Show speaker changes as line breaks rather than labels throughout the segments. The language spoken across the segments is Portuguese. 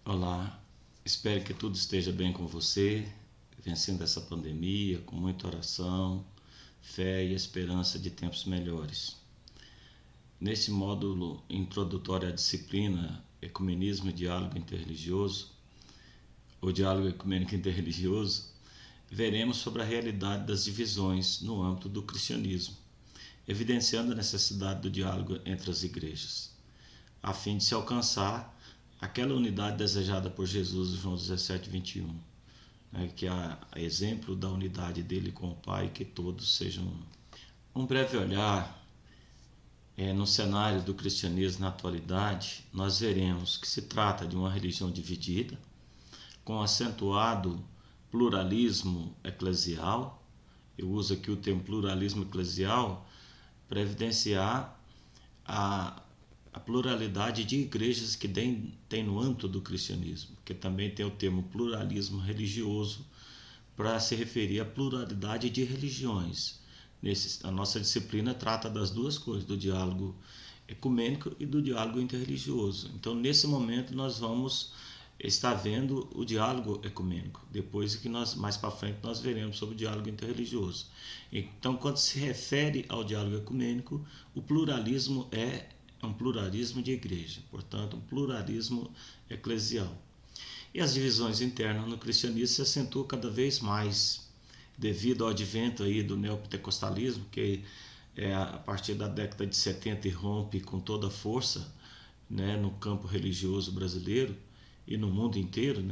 Olá, espero que tudo esteja bem com você, vencendo essa pandemia com muita oração, fé e esperança de tempos melhores. Neste módulo introdutório à disciplina Ecumenismo e Diálogo Interreligioso, ou Diálogo Ecumênico Interreligioso, veremos sobre a realidade das divisões no âmbito do cristianismo, evidenciando a necessidade do diálogo entre as igrejas, a fim de se alcançar aquela unidade desejada por Jesus em João 17:21, que é exemplo da unidade dele com o Pai, que todos sejam um. Um breve olhar no cenário do cristianismo na atualidade, nós veremos que se trata de uma religião dividida, com acentuado pluralismo eclesial. Eu uso aqui o termo pluralismo eclesial para evidenciar a pluralidade de igrejas que tem no âmbito do cristianismo, que também tem o termo pluralismo religioso para se referir à pluralidade de religiões. A nossa disciplina trata das duas coisas, do diálogo ecumênico e do diálogo interreligioso. Então, nesse momento, nós vamos estar vendo o diálogo ecumênico, depois que mais para frente nós veremos sobre o diálogo interreligioso. Então, quando se refere ao diálogo ecumênico, o pluralismo é um pluralismo de igreja, portanto, um pluralismo eclesial. E as divisões internas no cristianismo se acentuam cada vez mais devido ao advento aí do neopentecostalismo, que a partir da década de 70 irrompe com toda a força, no campo religioso brasileiro e no mundo inteiro,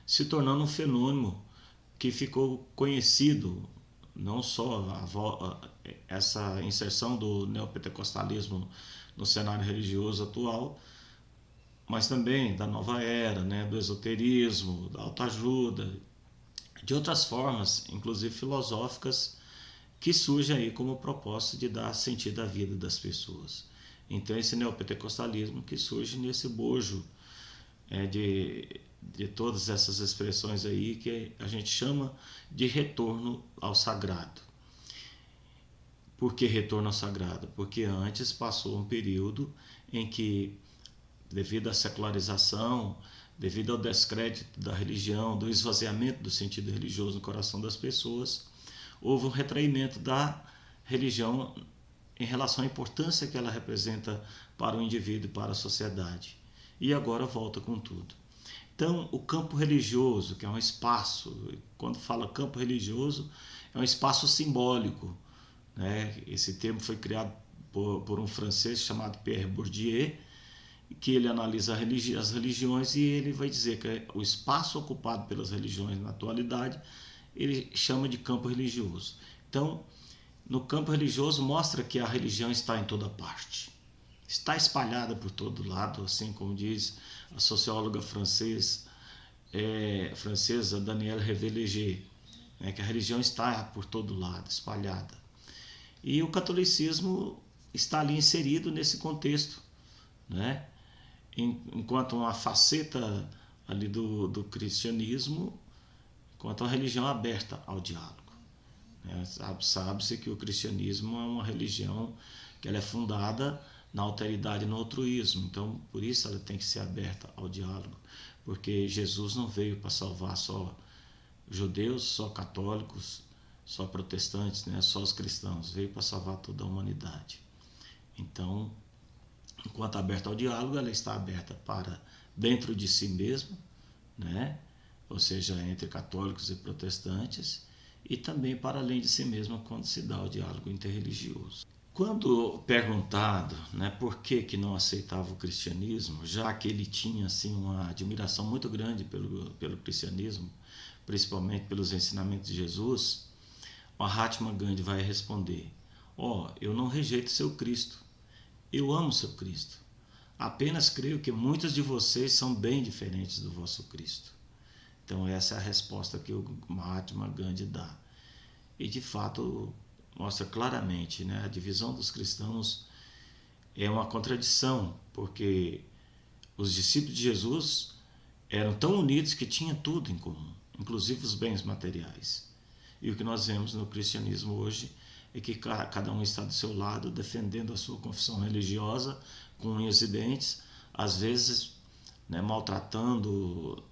se tornando um fenômeno que ficou conhecido, não só essa inserção do neopentecostalismo no cenário religioso atual, mas também da nova era, do esoterismo, da autoajuda, de outras formas, inclusive filosóficas, que surgem aí como propósito de dar sentido à vida das pessoas. Então, esse neopentecostalismo que surge nesse bojo de todas essas expressões aí que a gente chama de retorno ao sagrado. Por que retorno ao sagrado? Porque antes passou um período em que, devido à secularização, devido ao descrédito da religião, do esvaziamento do sentido religioso no coração das pessoas, houve um retraimento da religião em relação à importância que ela representa para o indivíduo e para a sociedade. E agora volta com tudo. Então, o campo religioso, que é um espaço, quando fala campo religioso, é um espaço simbólico. Esse termo foi criado por um francês chamado Pierre Bourdieu, que ele analisa as religiões e ele vai dizer que o espaço ocupado pelas religiões na atualidade ele chama de campo religioso. Então, no campo religioso mostra que a religião está em toda parte, está espalhada por todo lado, assim como diz a socióloga francesa Danielle Révéleger, que a religião está por todo lado, espalhada. E o catolicismo está ali inserido nesse contexto, enquanto uma faceta ali do cristianismo, enquanto uma religião aberta ao diálogo. Sabe-se que o cristianismo é uma religião que ela é fundada na alteridade e no altruísmo, então por isso ela tem que ser aberta ao diálogo, porque Jesus não veio para salvar só judeus, só católicos, só protestantes, só os cristãos, veio para salvar toda a humanidade. Então, enquanto aberta ao diálogo, ela está aberta para dentro de si mesma, ou seja, entre católicos e protestantes, e também para além de si mesma quando se dá o diálogo interreligioso. Quando perguntado por que não aceitava o cristianismo, já que ele tinha assim, uma admiração muito grande pelo cristianismo, principalmente pelos ensinamentos de Jesus, Mahatma Gandhi vai responder: eu não rejeito seu Cristo, eu amo seu Cristo, apenas creio que muitos de vocês são bem diferentes do vosso Cristo. Então essa é a resposta que o Mahatma Gandhi dá. E de fato mostra claramente, a divisão dos cristãos é uma contradição, porque os discípulos de Jesus eram tão unidos que tinham tudo em comum, inclusive os bens materiais. E o que nós vemos no cristianismo hoje é que cada um está do seu lado, defendendo a sua confissão religiosa, com unhas e dentes, às vezes né, maltratando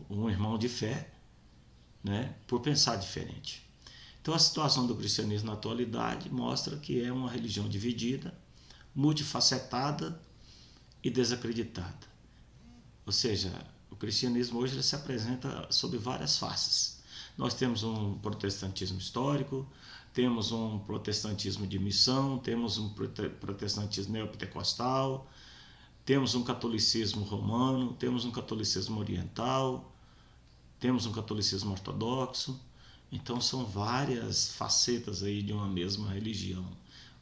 um irmão de fé, né, por pensar diferente. Então a situação do cristianismo na atualidade mostra que é uma religião dividida, multifacetada e desacreditada. Ou seja, o cristianismo hoje ele se apresenta sob várias faces. Nós temos um protestantismo histórico, temos um protestantismo de missão, temos um protestantismo neopentecostal, temos um catolicismo romano, temos um catolicismo oriental, temos um catolicismo ortodoxo. Então são várias facetas aí de uma mesma religião,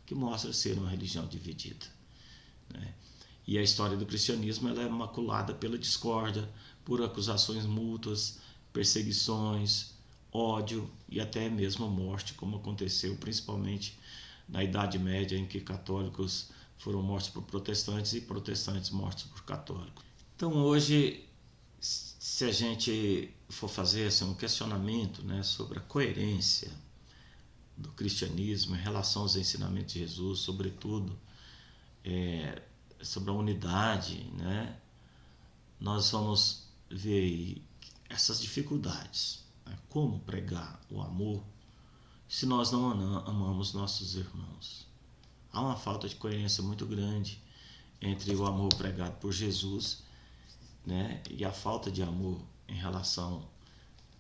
que mostra ser uma religião dividida, né? E a história do cristianismo ela é maculada pela discórdia, por acusações mútuas, perseguições, ódio e até mesmo morte, como aconteceu principalmente na Idade Média, em que católicos foram mortos por protestantes e protestantes mortos por católicos. Então hoje, se a gente for fazer assim, um questionamento, né, sobre a coerência do cristianismo em relação aos ensinamentos de Jesus, sobretudo sobre a unidade, né, nós vamos ver aí essas dificuldades, né? Como pregar o amor se nós não amamos nossos irmãos? Há uma falta de coerência muito grande entre o amor pregado por Jesus, né, e a falta de amor em relação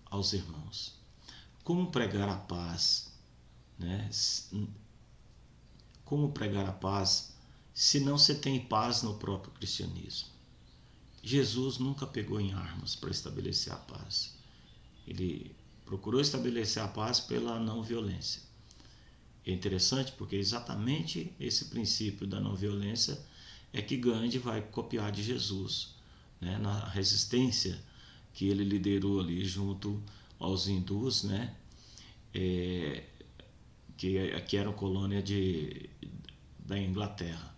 aos irmãos. Como pregar a paz, né? Como pregar a paz se não se tem paz no próprio cristianismo? Jesus nunca pegou em armas para estabelecer a paz. Ele procurou estabelecer a paz pela não violência. É interessante porque exatamente esse princípio da não violência é que Gandhi vai copiar de Jesus, né, na resistência que ele liderou ali junto aos hindus, né, que eram colônia da Inglaterra.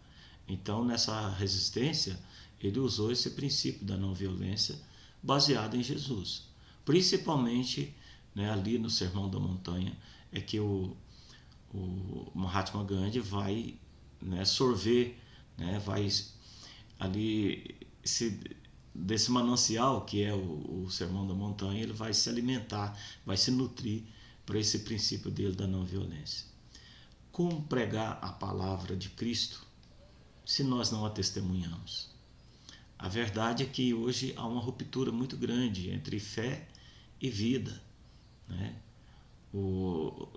Então, nessa resistência, ele usou esse princípio da não violência baseado em Jesus. Principalmente, né, ali no Sermão da Montanha, é que o Mahatma Gandhi vai, né, sorver, né, vai ali desse manancial que é o Sermão da Montanha, ele vai se alimentar, vai se nutrir para esse princípio dele da não violência. Como pregar a palavra de Cristo se nós não a testemunhamos? A verdade é que hoje há uma ruptura muito grande entre fé e vida, né? O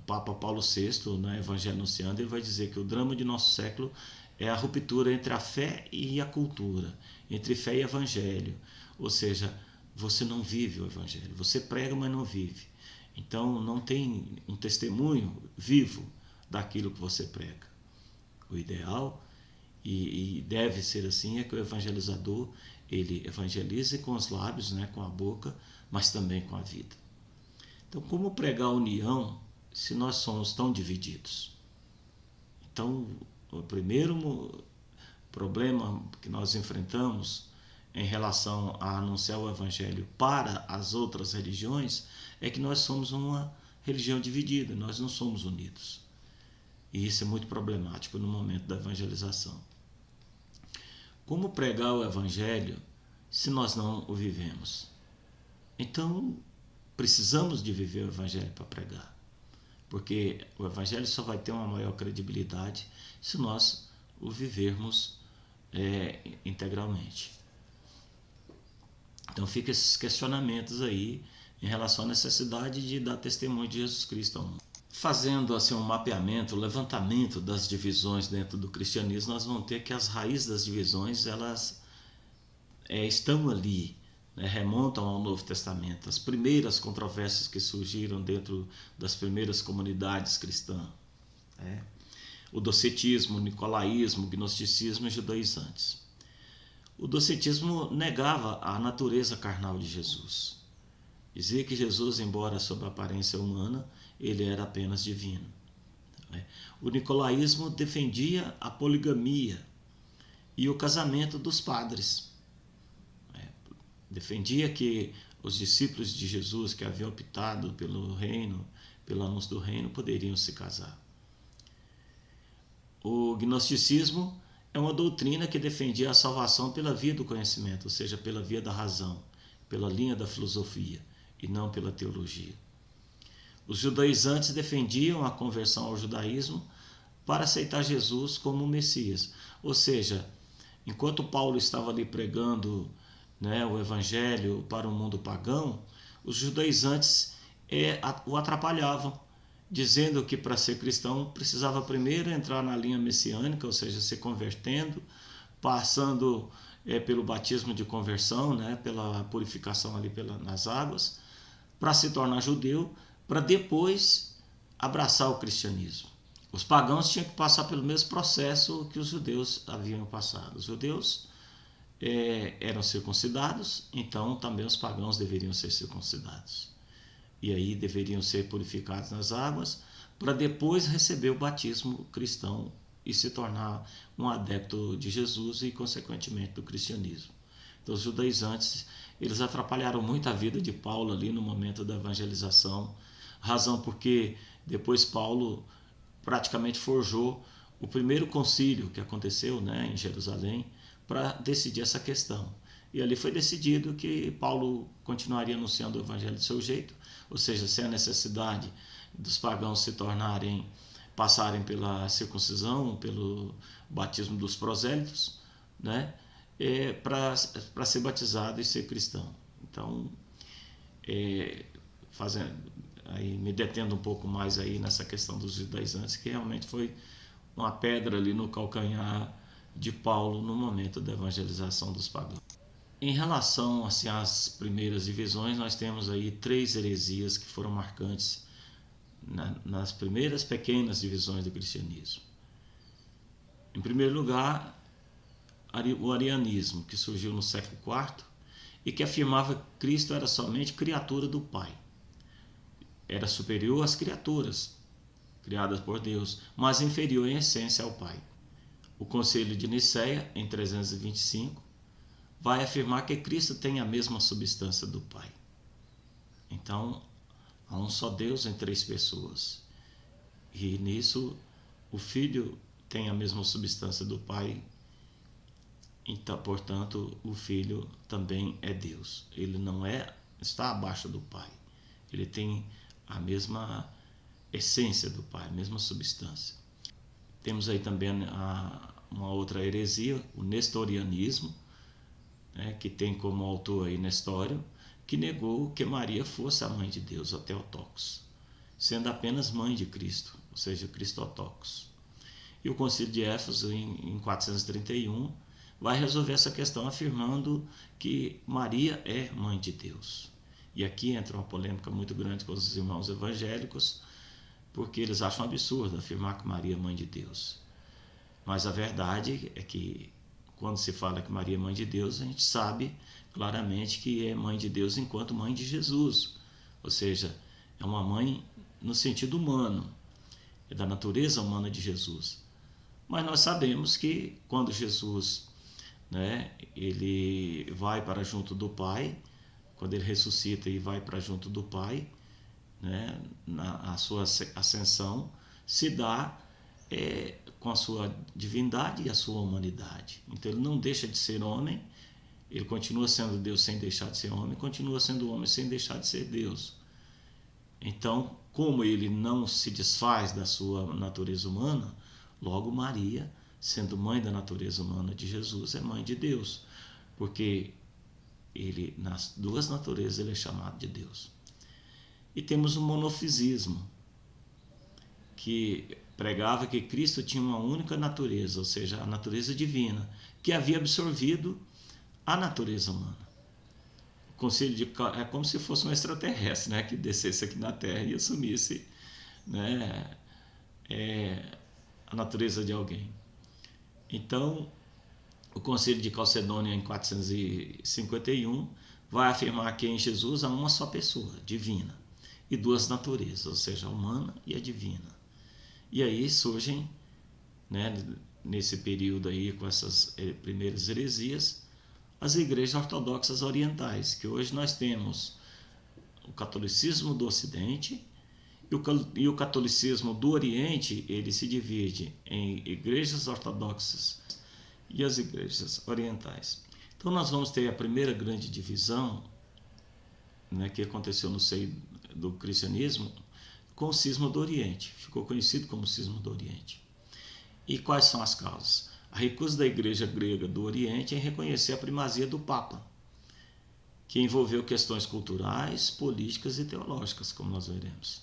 Papa Paulo VI, na Evangelho Anunciando, ele vai dizer que o drama de nosso século é a ruptura entre a fé e a cultura, entre fé e evangelho. Ou seja, você não vive o evangelho, você prega, mas não vive. Então não tem um testemunho vivo daquilo que você prega. O ideal, e deve ser assim, é que o evangelizador ele evangelize com os lábios, né, com a boca, mas também com a vida. Então, como pregar a união se nós somos tão divididos? Então, o primeiro problema que nós enfrentamos em relação a anunciar o evangelho para as outras religiões é que nós somos uma religião dividida, nós não somos unidos. E isso é muito problemático no momento da evangelização. Como pregar o evangelho se nós não o vivemos? Então, precisamos de viver o evangelho para pregar, porque o evangelho só vai ter uma maior credibilidade se nós o vivermos integralmente. Então fica esses questionamentos aí em relação à necessidade de dar testemunho de Jesus Cristo ao mundo. Fazendo assim um mapeamento, um levantamento das divisões dentro do cristianismo, nós vamos ter que as raízes das divisões elas estão ali, né, remontam ao Novo Testamento. As primeiras controvérsias que surgiram dentro das primeiras comunidades cristãs, né? O docetismo, o nicolaísmo, o gnosticismo e judaizantes. O docetismo negava a natureza carnal de Jesus. Dizia que Jesus, embora sob a aparência humana, ele era apenas divino. O nicolaísmo defendia a poligamia e o casamento dos padres. Defendia que os discípulos de Jesus que haviam optado pelo reino, pelo anúncio do reino, poderiam se casar. O gnosticismo é uma doutrina que defendia a salvação pela via do conhecimento, ou seja, pela via da razão, pela linha da filosofia e não pela teologia. Os judaizantes defendiam a conversão ao judaísmo para aceitar Jesus como o Messias. Ou seja, enquanto Paulo estava ali pregando, né, o evangelho para o mundo pagão, os judaizantes o atrapalhavam, dizendo que para ser cristão precisava primeiro entrar na linha messiânica, ou seja, se convertendo, passando pelo batismo de conversão, né, pela purificação ali nas águas, para se tornar judeu, para depois abraçar o cristianismo. Os pagãos tinham que passar pelo mesmo processo que os judeus haviam passado. Os judeus eram circuncidados, então também os pagãos deveriam ser circuncidados. E aí deveriam ser purificados nas águas, para depois receber o batismo cristão e se tornar um adepto de Jesus e, consequentemente, do cristianismo. Então, os judaizantes, eles atrapalharam muito a vida de Paulo ali no momento da evangelização, razão porque depois Paulo praticamente forjou o primeiro concílio que aconteceu, né, em Jerusalém, para decidir essa questão. E ali foi decidido que Paulo continuaria anunciando o evangelho do seu jeito, ou seja, sem a necessidade dos pagãos passarem pela circuncisão, pelo batismo dos prosélitos, né, para ser batizado e ser cristão. Então, aí, me detendo um pouco mais aí nessa questão dos judaizantes, que realmente foi uma pedra ali no calcanhar de Paulo no momento da evangelização dos pagãos. Em relação assim, às primeiras divisões, nós temos aí 3 heresias que foram marcantes nas primeiras pequenas divisões do cristianismo. Em primeiro lugar, o arianismo, que surgiu no século IV e que afirmava que Cristo era somente criatura do Pai. Era superior às criaturas criadas por Deus, mas inferior em essência ao Pai. O Concílio de Nicéia, em 325, vai afirmar que Cristo tem a mesma substância do Pai. Então, há um só Deus em 3 pessoas. E nisso, o Filho tem a mesma substância do Pai. Então, portanto, o Filho também é Deus. Ele não está abaixo do Pai. Ele tem a mesma essência do Pai, a mesma substância. Temos aí também uma outra heresia, o nestorianismo, né, que tem como autor aí Nestório, que negou que Maria fosse a mãe de Deus, a Theotokos, sendo apenas mãe de Cristo, ou seja, Christotokos. E o Concílio de Éfeso, em 431, vai resolver essa questão afirmando que Maria é mãe de Deus. E aqui entra uma polêmica muito grande com os irmãos evangélicos, porque eles acham absurdo afirmar que Maria é mãe de Deus. Mas a verdade é que quando se fala que Maria é mãe de Deus, a gente sabe claramente que é mãe de Deus enquanto mãe de Jesus. Ou seja, é uma mãe no sentido humano, é da natureza humana de Jesus. Mas nós sabemos que quando Jesus, né, ele vai para junto do Pai, quando ele ressuscita e vai para junto do Pai, né, a sua ascensão se dá com a sua divindade e a sua humanidade. Então ele não deixa de ser homem, ele continua sendo Deus sem deixar de ser homem, continua sendo homem sem deixar de ser Deus. Então, como ele não se desfaz da sua natureza humana, logo Maria, sendo mãe da natureza humana de Jesus, é mãe de Deus, porque ele, nas 2 naturezas, ele é chamado de Deus. E temos o monofisismo, que pregava que Cristo tinha uma única natureza, ou seja, a natureza divina, que havia absorvido a natureza humana. O Concílio é como se fosse um extraterrestre, né, que descesse aqui na Terra e assumisse, né, a natureza de alguém. Então, o Concílio de Calcedônia, em 451, vai afirmar que em Jesus há uma só pessoa, divina, e 2 naturezas, ou seja, a humana e a divina. E aí surgem, né, nesse período aí, com essas primeiras heresias, as igrejas ortodoxas orientais, que hoje nós temos o catolicismo do Ocidente, e o catolicismo do Oriente, ele se divide em igrejas ortodoxas e as igrejas orientais. Então nós vamos ter a primeira grande divisão, né, que aconteceu no seio do cristianismo, com o cisma do Oriente. Ficou conhecido como cisma do Oriente. E quais são as causas? A recusa da igreja grega do Oriente em reconhecer a primazia do Papa, que envolveu questões culturais, políticas e teológicas, como nós veremos.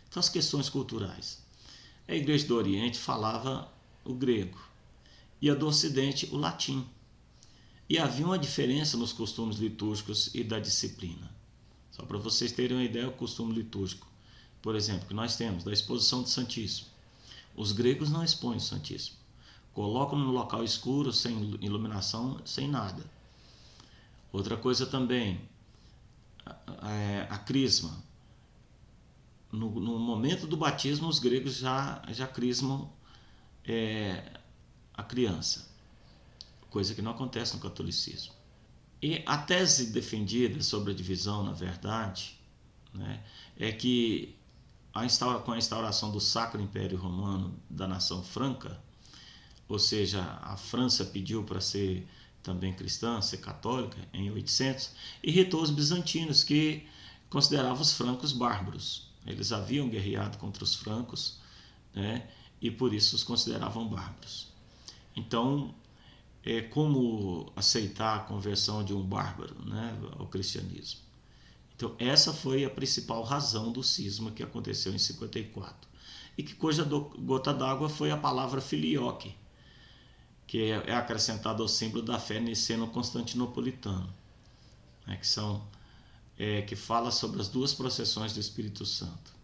Então, as questões culturais. A igreja do Oriente falava o grego e a do Ocidente o latim. E havia uma diferença nos costumes litúrgicos e da disciplina. Só para vocês terem uma ideia, o costume litúrgico, por exemplo, que nós temos da exposição do Santíssimo. Os gregos não expõem o Santíssimo. Colocam no local escuro, sem iluminação, sem nada. Outra coisa também, a crisma. No momento do batismo, os gregos já crismam a criança, coisa que não acontece no catolicismo. E a tese defendida sobre a divisão, na verdade, né, é que com a instauração do Sacro Império Romano da nação franca, ou seja, a França pediu para ser também cristã, ser católica, em 800, irritou os bizantinos, que consideravam os francos bárbaros. Eles haviam guerreado contra os francos, né, e por isso os consideravam bárbaros. Então, como aceitar a conversão de um bárbaro, né, ao cristianismo? Então, essa foi a principal razão do cisma que aconteceu em 54, e cuja gota d'água foi a palavra filioque, que é acrescentada ao símbolo da fé niceno-constantinopolitano, né, que fala sobre as duas processões do Espírito Santo.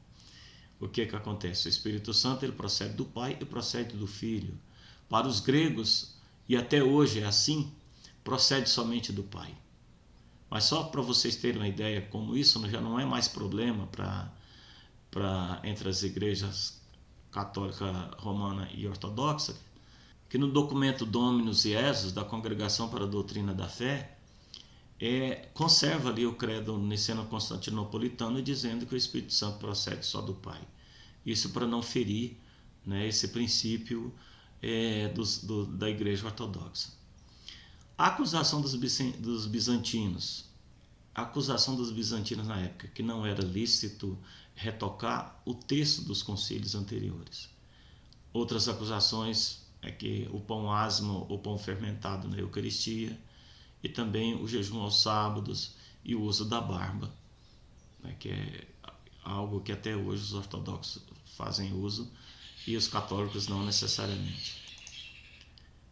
O que acontece? O Espírito Santo ele procede do Pai e procede do Filho. Para os gregos, e até hoje é assim, procede somente do Pai. Mas só para vocês terem uma ideia como isso já não é mais problema entre as igrejas católica, romana e ortodoxa, que no documento Dominus Iesus, da Congregação para a Doutrina da Fé, conserva ali o credo niceno-constantinopolitano, dizendo que o Espírito Santo procede só do Pai. Isso para não ferir, né, esse princípio da Igreja Ortodoxa. A acusação dos bizantinos. A acusação dos bizantinos na época, que não era lícito retocar o texto dos concílios anteriores. Outras acusações é que o pão asmo ou pão fermentado na Eucaristia, e também o jejum aos sábados e o uso da barba, né, que é algo que até hoje os ortodoxos fazem uso e os católicos não necessariamente.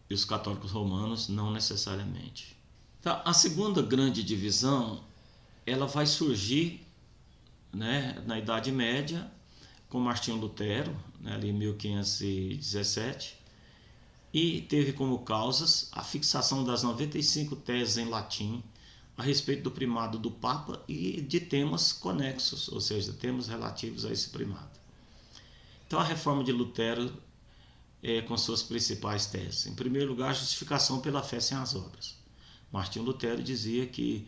E os católicos romanos não necessariamente. Então, a segunda grande divisão ela vai surgir, né, na Idade Média, com Martinho Lutero, né, ali em 1517, e teve como causas a fixação das 95 teses em latim a respeito do primado do Papa e de temas conexos, ou seja, temas relativos a esse primado. Então, a reforma de Lutero com suas principais teses. Em primeiro lugar, a justificação pela fé sem as obras. Martinho Lutero dizia que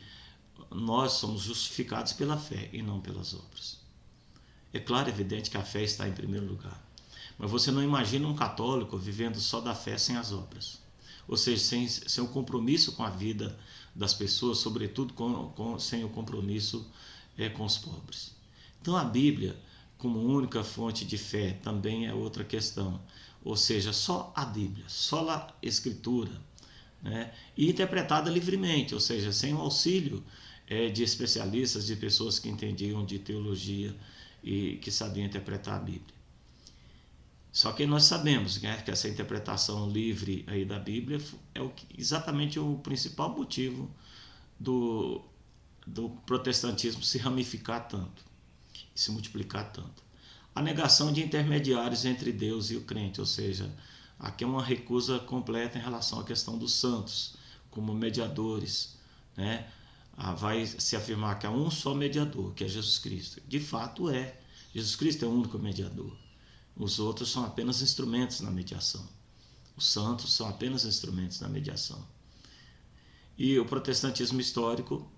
nós somos justificados pela fé e não pelas obras. É claro, evidente que a fé está em primeiro lugar. Mas você não imagina um católico vivendo só da fé sem as obras. Ou seja, sem o compromisso com a vida das pessoas, sobretudo sem o compromisso com os pobres. Então a Bíblia, como única fonte de fé, também é outra questão. Ou seja, só a Bíblia, só a Escritura, né? E interpretada livremente, ou seja, sem o auxílio de especialistas, de pessoas que entendiam de teologia e que sabiam interpretar a Bíblia. Só que nós sabemos, né, que essa interpretação livre aí da Bíblia é exatamente o principal motivo do protestantismo se ramificar tanto, se multiplicar tanto. A negação de intermediários entre Deus e o crente, ou seja, aqui é uma recusa completa em relação à questão dos santos, como mediadores, né? Vai se afirmar que há um só mediador, que é Jesus Cristo. De fato é. Jesus Cristo é o único mediador. Os outros são apenas instrumentos na mediação. Os santos são apenas instrumentos na mediação. E o protestantismo histórico,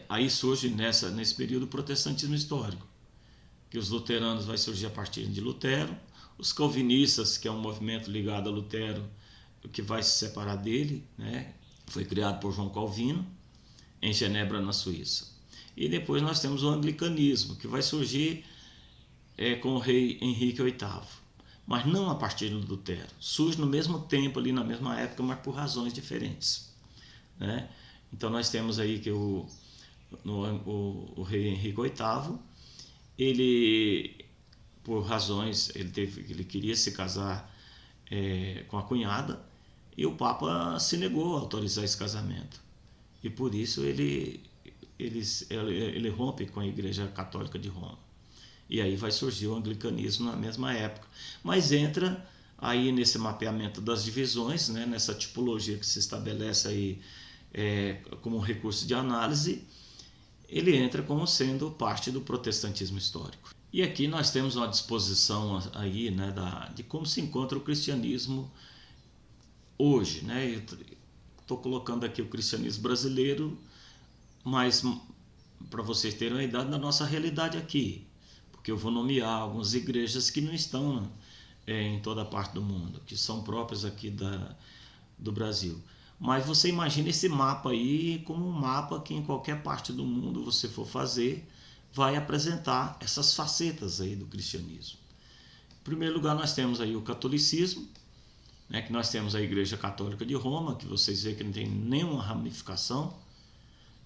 aí surge nesse período o protestantismo histórico, que os luteranos vai surgir a partir de Lutero, Os calvinistas, que é um movimento ligado a Lutero, que vai se separar dele, né? Foi criado por João Calvino, em Genebra, na Suíça. E depois nós temos o anglicanismo, que vai surgir com o rei Henrique VIII, mas não a partir do Lutero. Surge no mesmo tempo, ali na mesma época, mas por razões diferentes, né? Então nós temos aí que o rei Henrique VIII, ele, por razões, ele queria se casar com a cunhada, e o Papa se negou a autorizar esse casamento. E por isso ele rompe com a Igreja Católica de Roma. E aí vai surgir o anglicanismo na mesma época. Mas entra aí nesse mapeamento das divisões, né, nessa tipologia que se estabelece aí como um recurso de análise, ele entra como sendo parte do protestantismo histórico. E aqui nós temos uma disposição aí, né, de como se encontra o cristianismo hoje, né? Estou colocando aqui o cristianismo brasileiro, mas para vocês terem uma ideia da nossa realidade aqui, porque eu vou nomear algumas igrejas que não estão em toda a parte do mundo, que são próprias aqui do Brasil. Mas você imagina esse mapa aí como um mapa que em qualquer parte do mundo você for fazer, vai apresentar essas facetas aí do cristianismo. Em primeiro lugar, nós temos aí o catolicismo, né, que nós temos a Igreja Católica de Roma, que vocês veem que não tem nenhuma ramificação,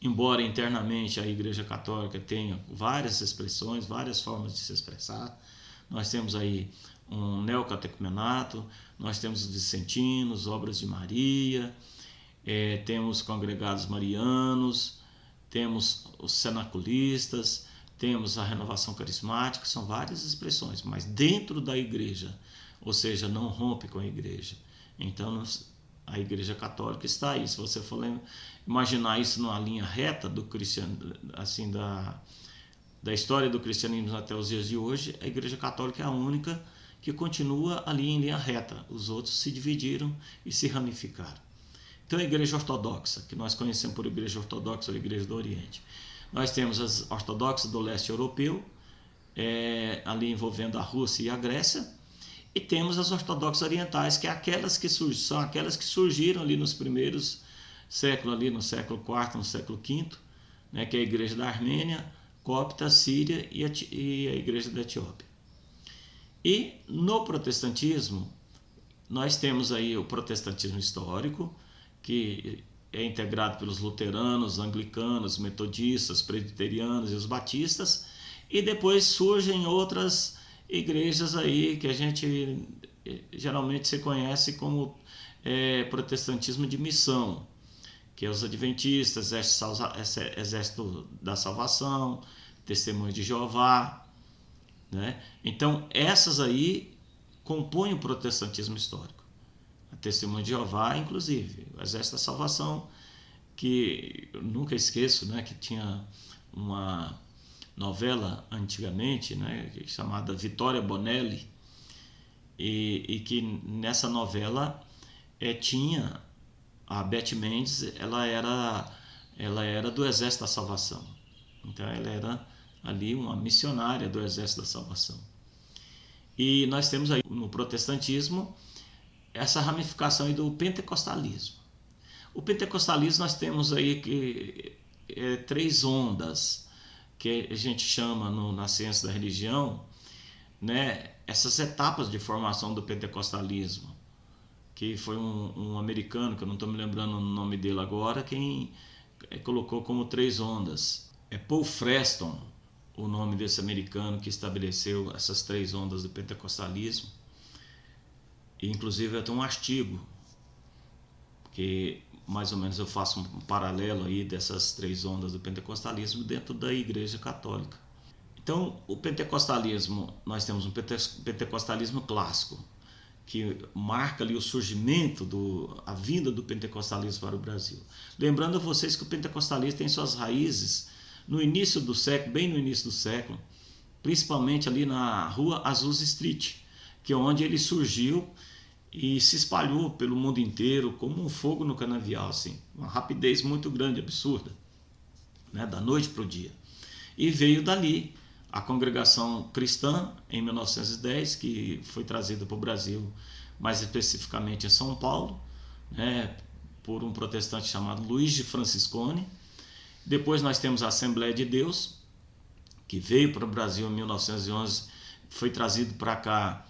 embora internamente a Igreja Católica tenha várias expressões, várias formas de se expressar. Nós temos aí um neocatecumenato, nós temos os vicentinos, obras de Maria, temos congregados marianos, temos os cenaculistas, temos a renovação carismática, são várias expressões, mas dentro da igreja, ou seja, não rompe com a igreja. Então a Igreja Católica está aí. Se você for imaginar isso numa linha reta do cristianismo, assim, da história do cristianismo até os dias de hoje, a Igreja Católica é a única que continua ali em linha reta. Os outros se dividiram e se ramificaram. Então a Igreja Ortodoxa, que nós conhecemos por Igreja Ortodoxa ou Igreja do Oriente. Nós temos as ortodoxas do leste europeu, ali envolvendo a Rússia e a Grécia, e temos as ortodoxas orientais, que são aquelas que surgiram ali nos primeiros séculos, ali no século IV, no século V, né, que é a Igreja da Armênia, Copta, Síria e a Igreja da Etiópia. E no protestantismo, nós temos aí o protestantismo histórico, que é integrado pelos luteranos, anglicanos, metodistas, presbiterianos e os batistas, e depois surgem outras igrejas aí que a gente geralmente se conhece como protestantismo de missão, que é os adventistas, Exército da Salvação, Testemunhos de Jeová, né? Então essas aí compõem o protestantismo histórico. A Testemunho de Jeová, inclusive, o Exército da Salvação, que eu nunca esqueço, né, que tinha uma novela antigamente, né, chamada Vitória Bonelli, e que nessa novela tinha a Beth Mendes, ela era do Exército da Salvação. Então ela era ali uma missionária do Exército da Salvação. E nós temos aí no protestantismo essa ramificação aí do pentecostalismo. O pentecostalismo nós temos aí três ondas, que a gente chama na ciência da religião, né, essas etapas de formação do pentecostalismo, que foi um americano, que eu não estou me lembrando o nome dele agora, quem colocou como três ondas. É Paul Freston, o nome desse americano que estabeleceu essas três ondas do pentecostalismo. E, inclusive, eu tenho um artigo que mais ou menos eu faço um paralelo aí dessas três ondas do pentecostalismo dentro da Igreja Católica. Então, o pentecostalismo, nós temos um pentecostalismo clássico, que marca ali o surgimento, a vinda do pentecostalismo para o Brasil. Lembrando a vocês que o pentecostalismo tem suas raízes no início do século, bem no início do século, principalmente ali na rua Azusa Street, que é onde ele surgiu e se espalhou pelo mundo inteiro como um fogo no canavial, assim, uma rapidez muito grande, absurda, né, da noite para o dia. E veio dali a congregação cristã em 1910, que foi trazida para o Brasil, mais especificamente em São Paulo, né, por um protestante chamado Luiz de Franciscone. Depois nós temos a Assembleia de Deus, que veio para o Brasil em 1911, foi trazido para cá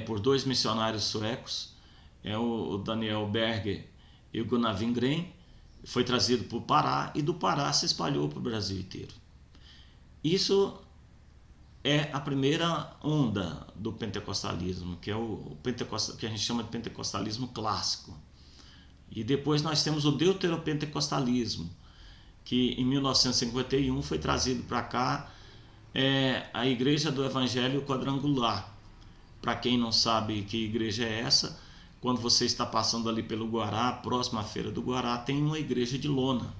por dois missionários suecos, o Daniel Berger e o Gunnar Wingren. Foi trazido para o Pará e do Pará se espalhou para o Brasil inteiro. Isso é a primeira onda do pentecostalismo, que é que a gente chama de pentecostalismo clássico. E depois nós temos o deuteropentecostalismo, que em 1951 foi trazido para cá a Igreja do Evangelho Quadrangular. Para quem não sabe que igreja é essa, quando você está passando ali pelo Guará, próximo à Feira do Guará, tem uma igreja de lona.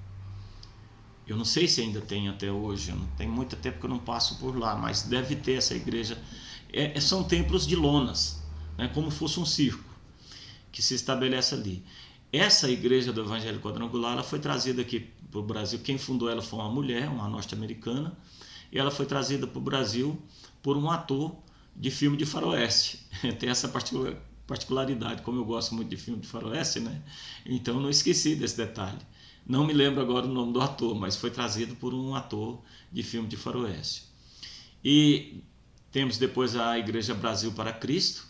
Eu não sei se ainda tem até hoje, não tem muito tempo que eu não passo por lá, mas deve ter essa igreja. São templos de lonas, né, como fosse um circo, que se estabelece ali. Essa igreja do Evangelho Quadrangular, ela foi trazida aqui para o Brasil. Quem fundou ela foi uma mulher, uma norte-americana, e ela foi trazida para o Brasil por um ator de filme de faroeste. Tem essa particularidade, como eu gosto muito de filme de faroeste, né? Então eu não esqueci desse detalhe. Não me lembro agora o nome do ator, mas foi trazido por um ator de filme de faroeste. E temos depois a Igreja Brasil para Cristo,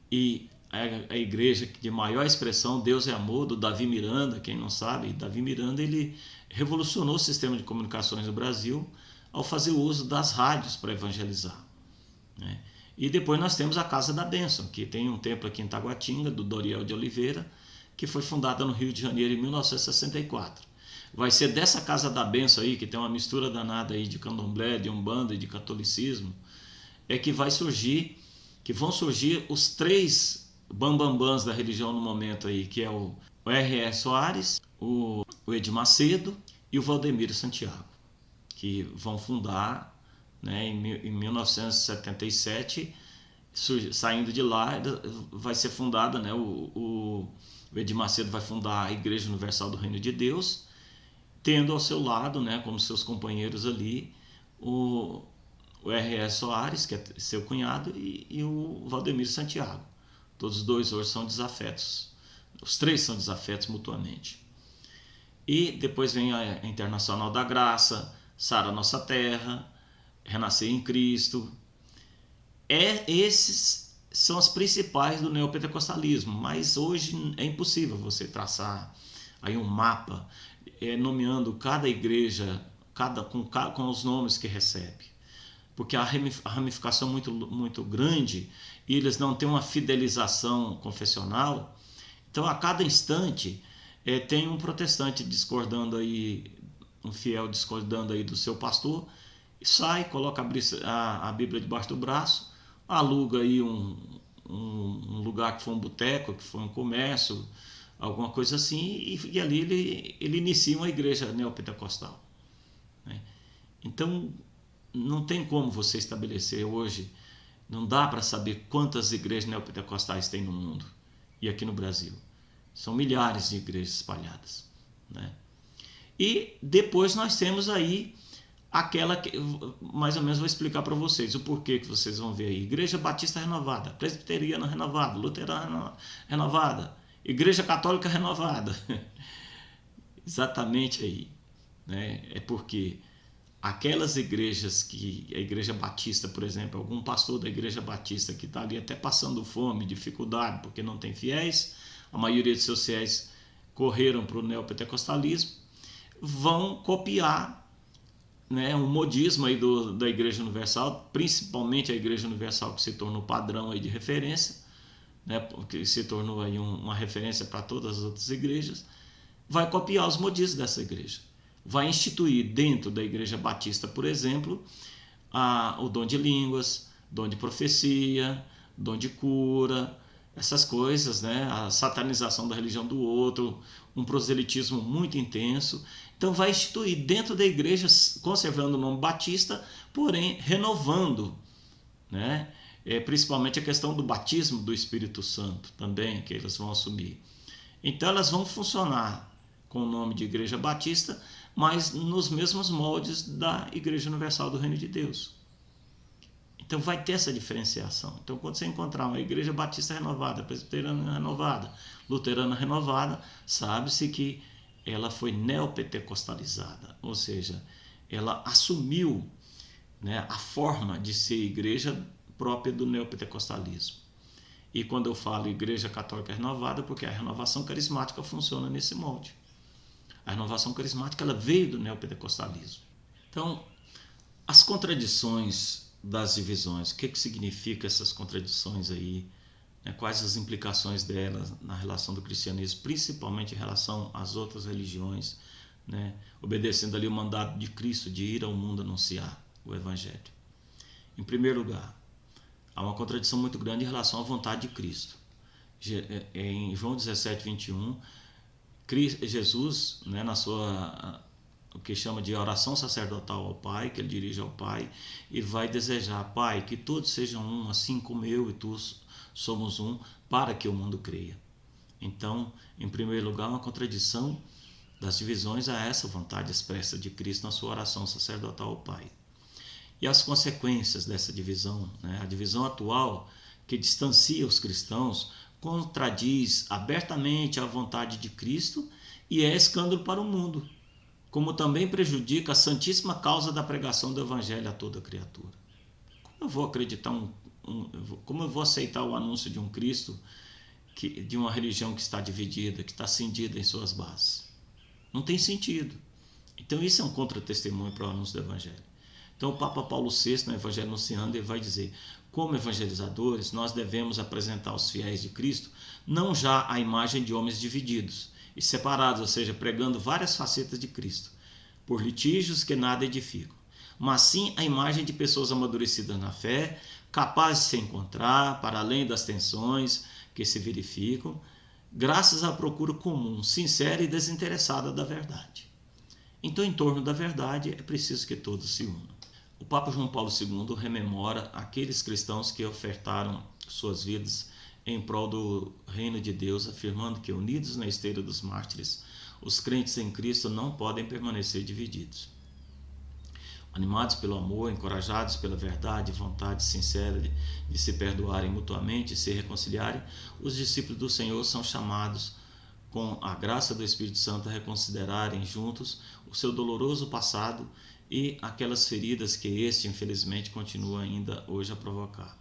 e a igreja de maior expressão, Deus é Amor, do Davi Miranda. Quem não sabe, Davi Miranda, ele revolucionou o sistema de comunicações no Brasil ao fazer uso das rádios para evangelizar, né? E depois nós temos a Casa da Bênção, que tem um templo aqui em Taguatinga, do Doriel de Oliveira, que foi fundada no Rio de Janeiro em 1964. Vai ser dessa Casa da Bênção aí, que tem uma mistura danada aí de candomblé, de umbanda e de catolicismo, que vão surgir os três bambambãs da religião no momento aí, que é o R.E. Soares, o Edir Macedo e o Valdemiro Santiago, que vão fundar, né, em 1977, saindo de lá, vai ser fundada, né, o Edir Macedo vai fundar a Igreja Universal do Reino de Deus, tendo ao seu lado, né, como seus companheiros ali, o R.E. Soares, que é seu cunhado, e o Valdemiro Santiago. Todos os dois hoje são desafetos. Os três são desafetos mutuamente. E depois vem a Internacional da Graça, Sara Nossa Terra, Renascer em Cristo. Esses são as principais do neopentecostalismo, mas hoje é impossível você traçar aí um mapa nomeando cada igreja com os nomes que recebe, porque a ramificação é muito grande e eles não têm uma fidelização confessional. Então, a cada instante tem um protestante discordando aí, um fiel discordando aí do seu pastor, e sai, coloca a Bíblia debaixo do braço, aluga aí um lugar que foi um boteco, que foi um comércio, alguma coisa assim, e ali ele inicia uma igreja neopentecostal, né? Então, não tem como você estabelecer hoje, não dá para saber quantas igrejas neopentecostais tem no mundo e aqui no Brasil. São milhares de igrejas espalhadas, né? E depois nós temos aí aquela que, mais ou menos vou explicar para vocês o porquê que vocês vão ver aí. Igreja Batista Renovada, Presbiteriana Renovada, Luterana Renovada, Igreja Católica Renovada. Exatamente aí, né? É porque aquelas igrejas que a Igreja Batista, por exemplo, algum pastor da Igreja Batista que está ali até passando fome, dificuldade, porque não tem fiéis, a maioria de seus fiéis correram para o neopentecostalismo, vão copiar, né, um modismo aí da Igreja Universal, principalmente a Igreja Universal, que se tornou padrão aí de referência, né, que se tornou aí uma referência para todas as outras igrejas, vai copiar os modismos dessa igreja. Vai instituir dentro da Igreja Batista, por exemplo, o dom de línguas, dom de profecia, dom de cura, essas coisas, né? A satanização da religião do outro, um proselitismo muito intenso. Então vai instituir dentro da igreja, conservando o nome Batista, porém renovando, né? Principalmente a questão do batismo do Espírito Santo também, que eles vão assumir. Então elas vão funcionar com o nome de Igreja Batista, mas nos mesmos moldes da Igreja Universal do Reino de Deus. Então vai ter essa diferenciação. Então quando você encontrar uma Igreja Batista renovada, Presbiteriana renovada, Luterana renovada, sabe-se que ela foi neopentecostalizada, ou seja, ela assumiu, né, a forma de ser igreja própria do neopentecostalismo. E quando eu falo Igreja Católica Renovada, porque a renovação carismática funciona nesse molde. A renovação carismática ela veio do neopentecostalismo. Então, as contradições das divisões, o que significa essas contradições aí? Né? Quais as implicações delas na relação do cristianismo, principalmente em relação às outras religiões, né? Obedecendo ali o mandato de Cristo de ir ao mundo anunciar o Evangelho. Em primeiro lugar, há uma contradição muito grande em relação à vontade de Cristo. Em João 17, 21, Jesus, né, na sua, o que chama de oração sacerdotal ao Pai, que ele dirige ao Pai, ele vai desejar: Pai, que todos sejam um, assim como eu e tu somos um, para que o mundo creia. Então, em primeiro lugar, uma contradição das divisões a essa vontade expressa de Cristo na sua oração sacerdotal ao Pai. E as consequências dessa divisão, né? A divisão atual, que distancia os cristãos, contradiz abertamente a vontade de Cristo e é escândalo para o mundo, como também prejudica a santíssima causa da pregação do Evangelho a toda criatura. Como eu vou acreditar como eu vou aceitar o anúncio de um Cristo, de uma religião que está dividida, que está cindida em suas bases? Não tem sentido. Então isso é um contra-testemunho para o anúncio do Evangelho. Então o Papa Paulo VI, no Evangelho Anunciando, ele vai dizer: como evangelizadores, nós devemos apresentar aos fiéis de Cristo não já a imagem de homens divididos e separados, ou seja, pregando várias facetas de Cristo, por litígios que nada edificam, mas sim a imagem de pessoas amadurecidas na fé, capazes de se encontrar para além das tensões que se verificam, graças à procura comum, sincera e desinteressada da verdade. Então, em torno da verdade, é preciso que todos se unam. O Papa João Paulo II rememora aqueles cristãos que ofertaram suas vidas em prol do reino de Deus, afirmando que, unidos na esteira dos mártires, os crentes em Cristo não podem permanecer divididos. Animados pelo amor, encorajados pela verdade e vontade sincera de se perdoarem mutuamente e se reconciliarem, os discípulos do Senhor são chamados, com a graça do Espírito Santo, a reconsiderarem juntos o seu doloroso passado e aquelas feridas que este, infelizmente, continua ainda hoje a provocar.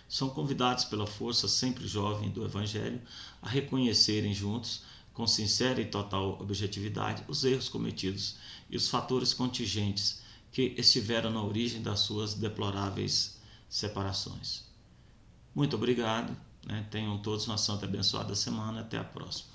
São convidados pela força sempre jovem do Evangelho a reconhecerem juntos, com sincera e total objetividade, os erros cometidos e os fatores contingentes que estiveram na origem das suas deploráveis separações. Muito obrigado, né? Tenham todos uma santa e abençoada semana. Até a próxima.